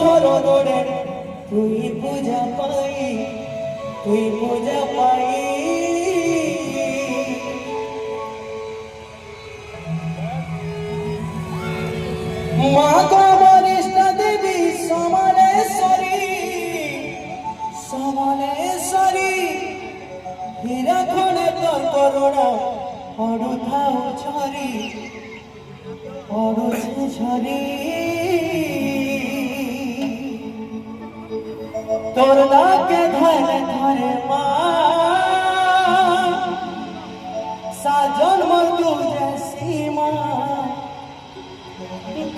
অঠর দরে তুই পূজা পাই মা গো বরিষ্ঠ দেবী সমলেশ্বরী হীরা খনে তোর করুণা পড়ুথাও ঝরি তোর নাকে ধরে মা সাজন মধু সীমা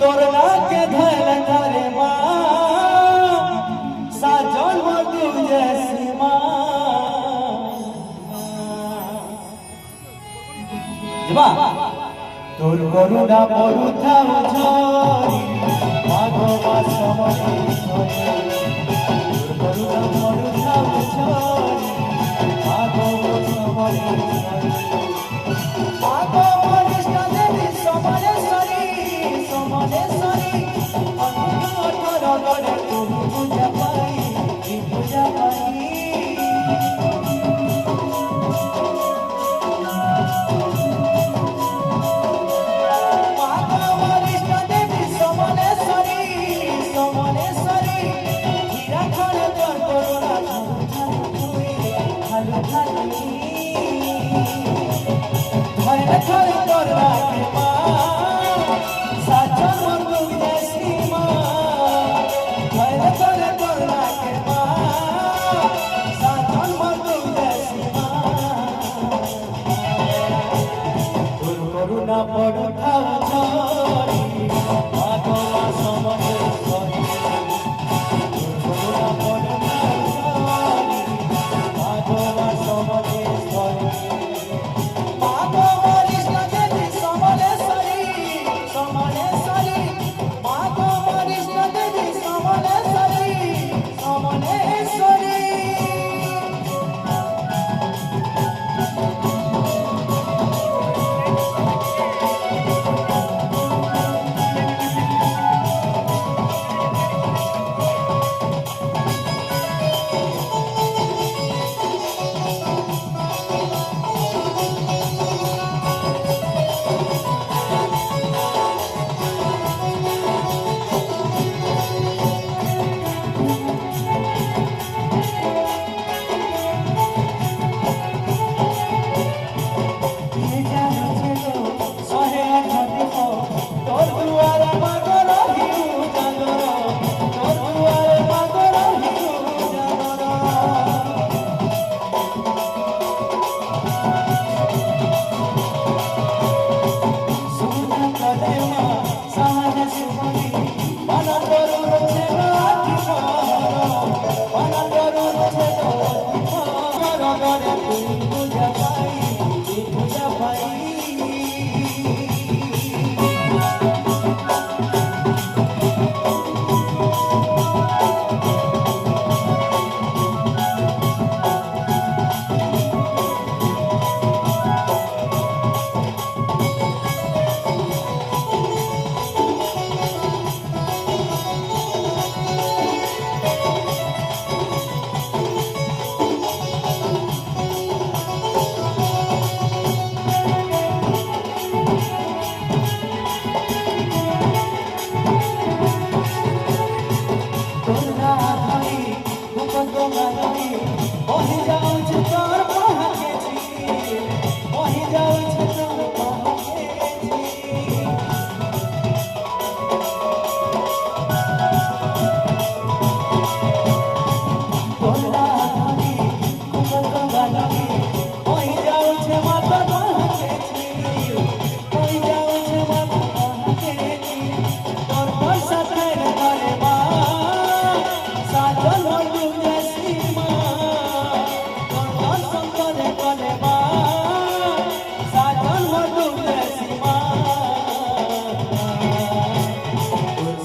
তোর নাকে ধরে মা সাজন মধু সীমা তোর করুণা পড়ুথাও ঝরি মাঘ মাস সমলেশ্বরী করুণা পড়ুথাও ঝরি মাঘ মাস সমলেশ্বরী মাঘ বরিষ্ঠ দেবী সমলেশ্বরী অঠর দরে তুমি পূজা পাই করুণা পড়ুথাও ঝরি মাঘ মাস সমলেশ্বরী করুণা পড়ুথাও ঝরি মাঘ মাস সমলেশ্বরী মাঘ বরিষ্ঠ দেবী সমলেশ্বরী মাঘ বরিষ্ঠ দেবী সমলেশ্বরী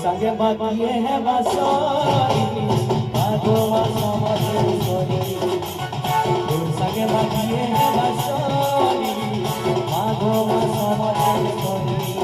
संगे बाकी है बसोरी भागवा समलेश्वरी संगे बाकी है बसोरी भागवा समलेश्वरी